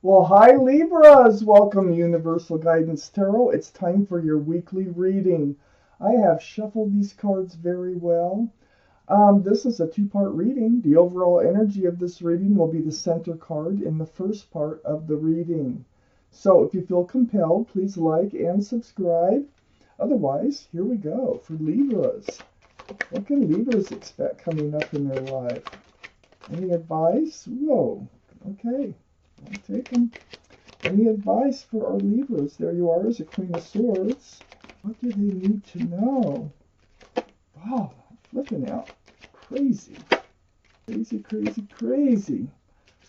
Well, hi Libras! Welcome to Universal Guidance Tarot. It's time for your weekly reading. I have shuffled these cards very well. This is a two-part reading. The overall energy of this reading will be the center card in the first part of the reading. So if you feel compelled, please like and subscribe. Otherwise, here we go for Libras. What can Libras expect coming up in their life? Any advice? Whoa, okay. I'll take them. Any advice for our Libras? There you are as a Queen of Swords. What do they need to know? Wow, flipping out. Crazy. Crazy, crazy, crazy.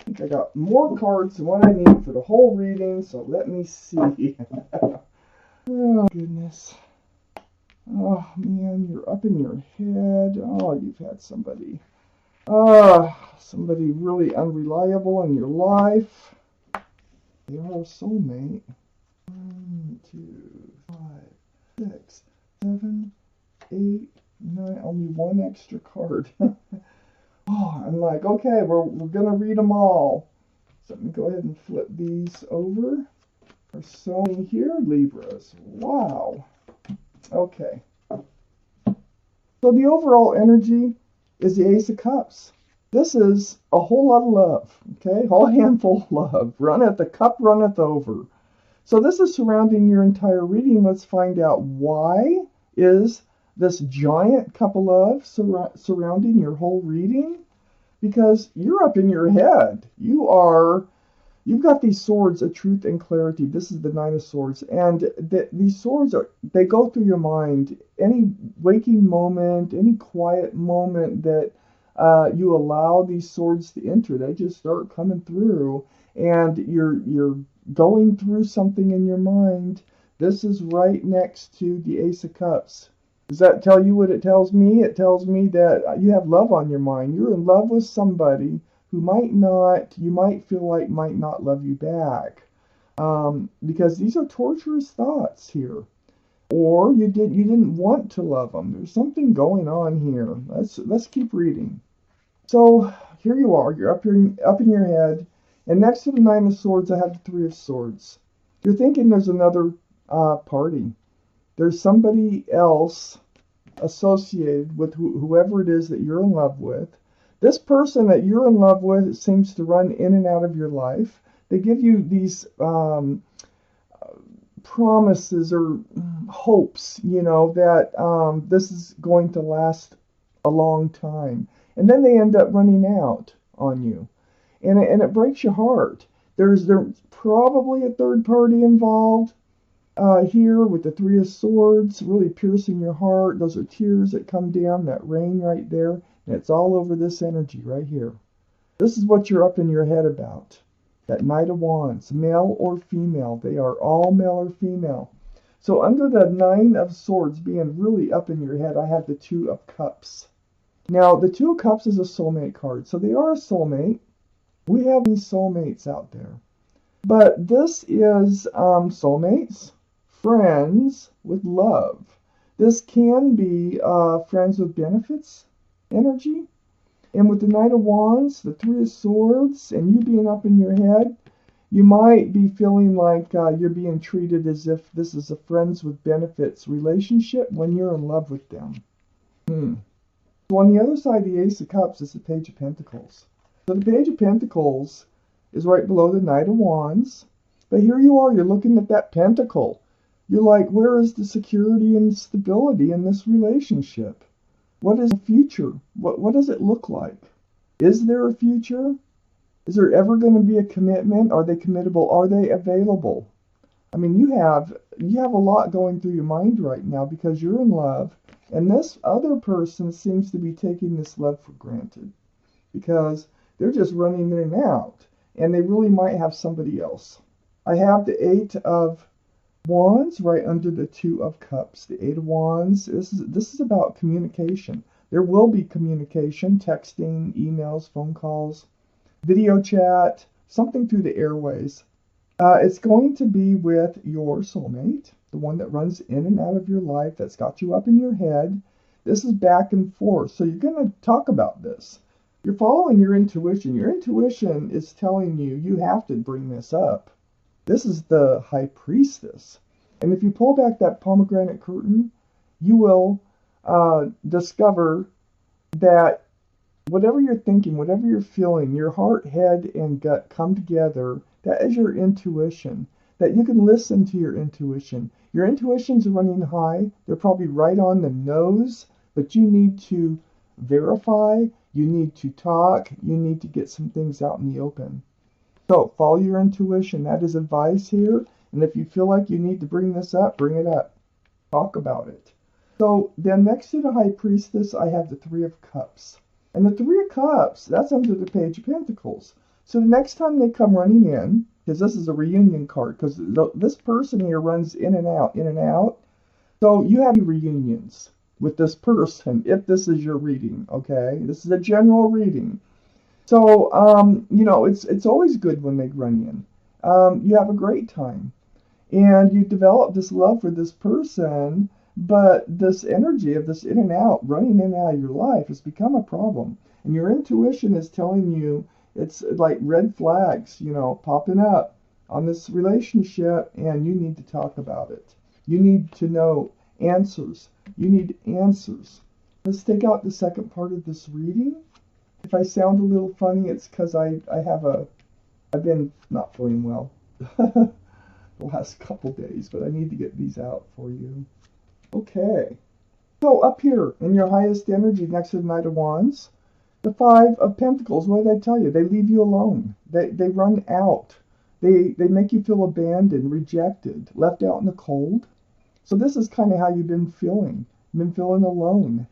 I think I got more cards than what I need for the whole reading, so let me see. Oh, goodness. Oh, man, you're up in your head. Oh, you've had somebody really unreliable in your life. They are a soulmate. 1, 2, 5, 6, 7, 8, 9. Only one extra card. Oh, I'm like, okay, we're gonna read them all. So let me go ahead and flip these over. There's so many here, Libras. Wow. Okay. So the overall energy is the Ace of Cups. This is a whole lot of love, okay? Whole handful of love. The cup runneth over. So this is surrounding your entire reading. Let's find out why is this giant cup of love surrounding your whole reading? Because you're up in your head. You've got these swords of truth and clarity. This is the Nine of Swords. And these swords, they go through your mind. Any waking moment, any quiet moment that you allow these swords to enter, they just start coming through. And you're going through something in your mind. This is right next to the Ace of Cups. Does that tell you what it tells me? It tells me that you have love on your mind. You're in love with somebody who you might feel like might not love you back. Because these are torturous thoughts here. Or you didn't want to love them. There's something going on here. Let's keep reading. So here you are. You're up in your head. And next to the Nine of Swords, I have the Three of Swords. You're thinking there's another party. There's somebody else associated with whoever it is that you're in love with. This person that you're in love with seems to run in and out of your life. They give you these promises or hopes, that this is going to last a long time. And then they end up running out on you. And it breaks your heart. There's probably a third party involved here with the Three of Swords, really piercing your heart. Those are tears that come down, that rain right there. And it's all over this energy right here. This is what you're up in your head about. That Knight of Wands, male or female. They are all male or female. So under the Nine of Swords being really up in your head, I have the Two of Cups. Now, the Two of Cups is a soulmate card. So they are a soulmate. We have these soulmates out there. But this is soulmates, friends with love. This can be friends with benefits energy. And with the Knight of Wands, the Three of Swords, and you being up in your head, you might be feeling like you're being treated as if this is a friends with benefits relationship when you're in love with them. So on the other side, the Ace of Cups is the Page of Pentacles. So the Page of Pentacles is right below the Knight of Wands. But here you are, you're looking at that pentacle. You're like, where is the security and stability in this relationship? What is the future? What does it look like? Is there a future? Is there ever going to be a commitment? Are they committable? Are they available? I mean, you have a lot going through your mind right now because you're in love. And this other person seems to be taking this love for granted. Because they're just running in and out. And they really might have somebody else. I have the Eight of Wands right under the Two of Cups. The Eight of Wands, this is about communication. There will be communication, texting, emails, phone calls, video chat, something through the airways. It's going to be with your soulmate, the one that runs in and out of your life, that's got you up in your head. This is back and forth. So you're going to talk about this. You're following your intuition. Your intuition is telling you you have to bring this up. This is the High Priestess. And if you pull back that pomegranate curtain, you will discover that whatever you're thinking, whatever you're feeling, your heart, head, and gut come together. That is your intuition. That you can listen to your intuition. Your intuitions are running high. They're probably right on the nose, but you need to verify. You need to talk. You need to get some things out in the open. So follow your intuition. That is advice here. And if you feel like you need to bring this up, bring it up. Talk about it. So then next to the High Priestess, I have the Three of Cups. And the Three of Cups, that's under the Page of Pentacles. So the next time they come running in, because this is a reunion card, because this person here runs in and out, in and out. So you have reunions with this person, if this is your reading, okay? This is a general reading. So, you know, it's always good when they run in. You have a great time. And you develop this love for this person, but this energy of this in and out, running in and out of your life has become a problem. And your intuition is telling you it's like red flags, you know, popping up on this relationship, and you need to talk about it. You need to know answers. You need answers. Let's take out the second part of this reading. If I sound a little funny, it's because I've been not feeling well the last couple days, but I need to get these out for you. Okay. So up here in your highest energy next to the Knight of Wands, the Five of Pentacles, what did I tell you? They leave you alone. They run out. They make you feel abandoned, rejected, left out in the cold. So this is kind of how you've been feeling. You've been feeling alone.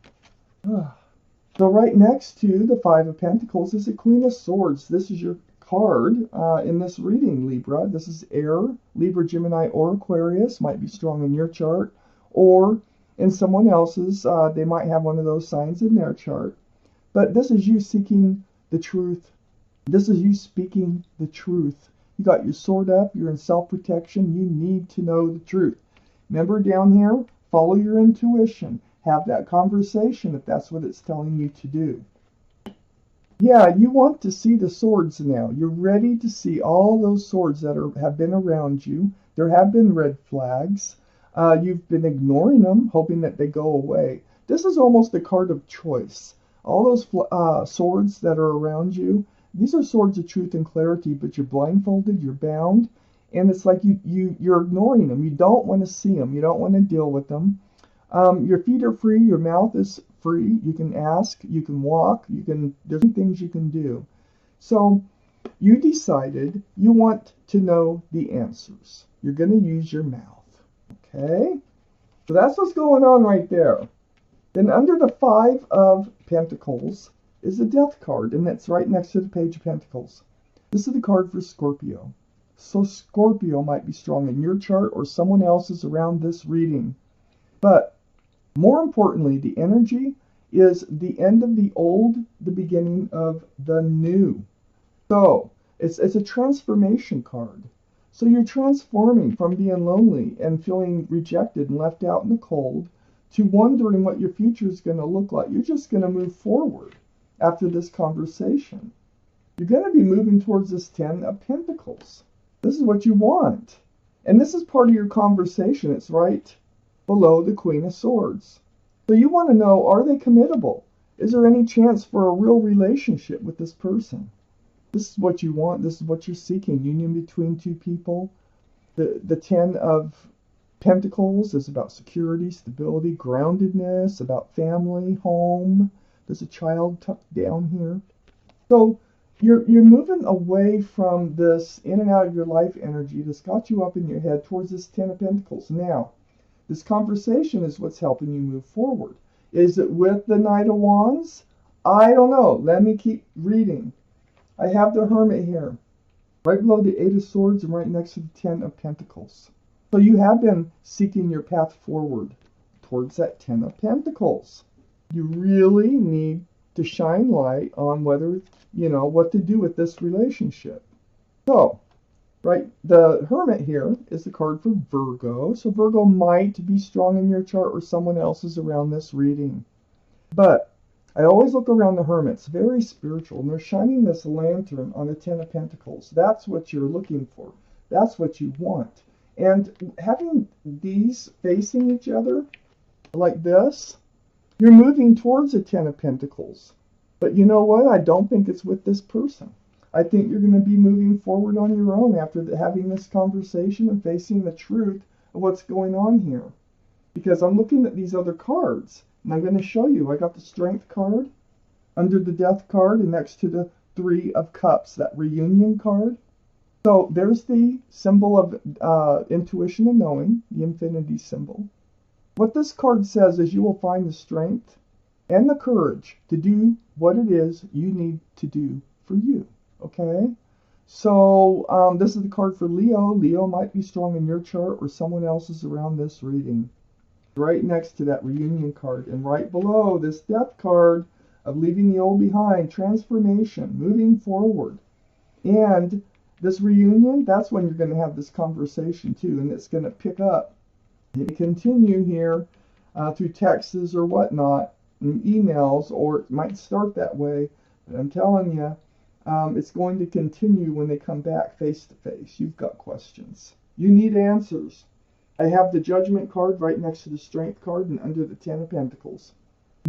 So right next to the Five of Pentacles is the Queen of Swords. This is your card in this reading, Libra. This is air, Libra, Gemini, or Aquarius. Might be strong in your chart. Or in someone else's, they might have one of those signs in their chart. But this is you seeking the truth. This is you speaking the truth. You got your sword up. You're in self-protection. You need to know the truth. Remember down here, follow your intuition. Have that conversation if that's what it's telling you to do. Yeah, you want to see the swords now. You're ready to see all those swords that have been around you. There have been red flags. You've been ignoring them, hoping that they go away. This is almost a card of choice. All those swords that are around you, these are swords of truth and clarity, but you're blindfolded, you're bound, and it's like you're ignoring them. You don't want to see them. You don't want to deal with them. Your feet are free. Your mouth is free. You can ask. You can walk. There's things you can do. So you decided you want to know the answers. You're going to use your mouth. Okay? So that's what's going on right there. Then under the Five of Pentacles is the Death card, and that's right next to the Page of Pentacles. This is the card for Scorpio. So Scorpio might be strong in your chart or someone else's around this reading. But more importantly, the energy is the end of the old, the beginning of the new. So it's a transformation card. So you're transforming from being lonely and feeling rejected and left out in the cold to wondering what your future is going to look like. You're just going to move forward after this conversation. You're going to be moving towards this Ten of Pentacles. This is what you want. And this is part of your conversation. It's right below the Queen of Swords. So you want to know, are they committable? Is there any chance for a real relationship with this person? This is what you want. This is what you're seeking. Union between two people. The Ten of Pentacles is about security, stability, groundedness, about family, home. There's a child tucked down here. So you're moving away from this in and out of your life energy that's got you up in your head towards this Ten of Pentacles. Now, this conversation is what's helping you move forward. Is it with the Knight of Wands? I don't know. Let me keep reading. I have the Hermit here, right below the Eight of Swords and right next to the Ten of Pentacles. So you have been seeking your path forward towards that Ten of Pentacles. You really need to shine light on whether, what to do with this relationship. So, right, the Hermit here is the card for Virgo. So Virgo might be strong in your chart or someone else's around this reading. But I always look around the Hermits, very spiritual, and they're shining this lantern on the Ten of Pentacles. That's what you're looking for. That's what you want. And having these facing each other like this, you're moving towards a Ten of Pentacles. But you know what? I don't think it's with this person. I think you're going to be moving forward on your own after having this conversation and facing the truth of what's going on here. Because I'm looking at these other cards, and I'm going to show you. I got the Strength card under the Death card and next to the Three of Cups, that reunion card. So there's the symbol of intuition and knowing, the infinity symbol. What this card says is you will find the strength and the courage to do what it is you need to do for you. Okay? So this is the card for Leo. Leo might be strong in your chart or someone else's around this reading. Right next to that reunion card and right below this Death card of leaving the old behind, transformation, moving forward. And this reunion, that's when you're going to have this conversation too, and it's going to pick up and continue here through texts or whatnot, and emails, or it might start that way. But I'm telling you, it's going to continue when they come back face to face. You've got questions. You need answers. I have the Judgment card right next to the Strength card and under the Ten of Pentacles.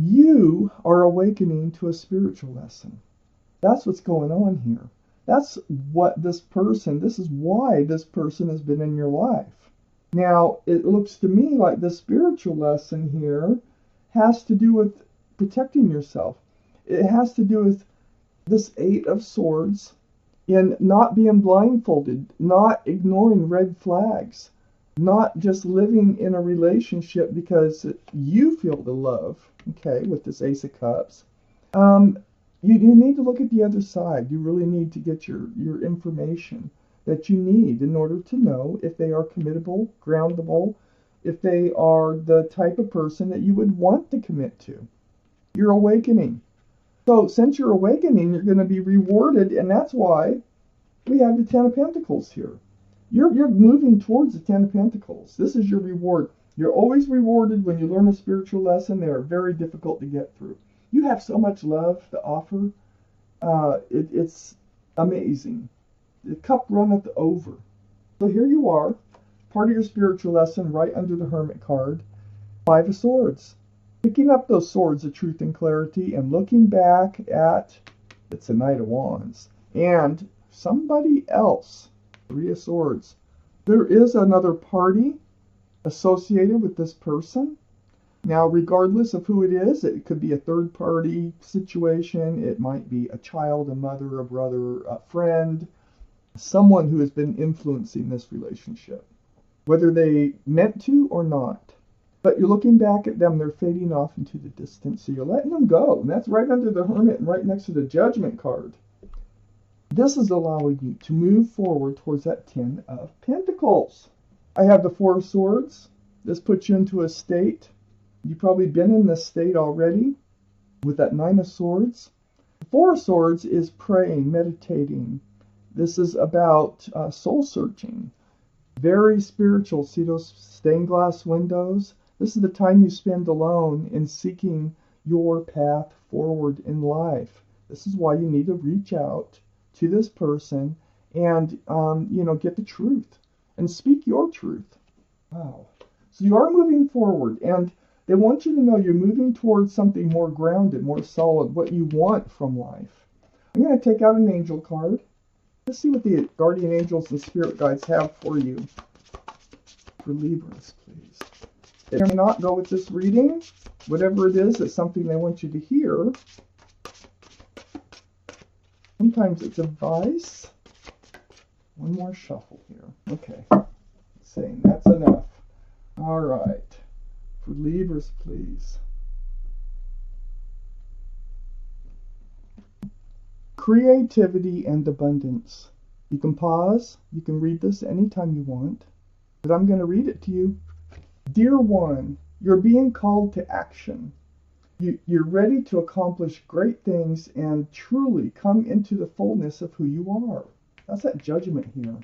You are awakening to a spiritual lesson. That's what's going on here. That's what this is why this person has been in your life. Now, it looks to me like the spiritual lesson here has to do with protecting yourself. It has to do with this Eight of Swords in not being blindfolded, not ignoring red flags, not just living in a relationship because you feel the love, okay, with this Ace of Cups. You need to look at the other side. You really need to get your information that you need in order to know if they are committable, groundable, if they are the type of person that you would want to commit to. You're awakening. So since you're awakening, you're going to be rewarded, and that's why we have the Ten of Pentacles here. You're moving towards the Ten of Pentacles. This is your reward. You're always rewarded when you learn a spiritual lesson. They are very difficult to get through. You have so much love to offer. It's amazing. The cup runneth over. So here you are, part of your spiritual lesson right under the Hermit card. Five of Swords. Picking up those swords of truth and clarity and looking back at, it's a Knight of Wands. And somebody else. Three of Swords. There is another party associated with this person. Now, regardless of who it is, it could be a third-party situation. It might be a child, a mother, a brother, a friend, someone who has been influencing this relationship, whether they meant to or not. But you're looking back at them, they're fading off into the distance, so you're letting them go. And that's right under the Hermit and right next to the Judgment card. This is allowing you to move forward towards that Ten of Pentacles. I have the Four of Swords. This puts you into a state. You've probably been in this state already with that Nine of Swords. The Four of Swords is praying, meditating. This is about soul searching. Very spiritual. See those stained glass windows? This is the time you spend alone in seeking your path forward in life. This is why you need to reach out to this person and, get the truth and speak your truth. Wow. So you are moving forward, and they want you to know you're moving towards something more grounded, more solid, what you want from life. I'm going to take out an angel card. Let's see what the guardian angels and spirit guides have for you. For Libras, please. It may not go with this reading. Whatever it is, it's something they want you to hear. Sometimes it's advice. One more shuffle here. Okay. Saying that's enough. All right. For Libras, please. Creativity and abundance. You can pause. You can read this anytime you want. But I'm going to read it to you. Dear one, you're being called to action. You're ready to accomplish great things and truly come into the fullness of who you are. That's that Judgment here.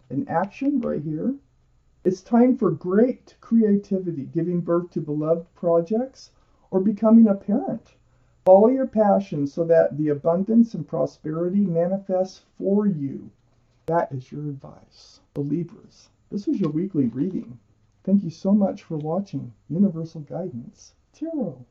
In action right here. It's time for great creativity, giving birth to beloved projects or becoming a parent. Follow your passion so that the abundance and prosperity manifests for you. That is your advice. Believers, this was your weekly reading. Thank you so much for watching Universal Guidance Tarot.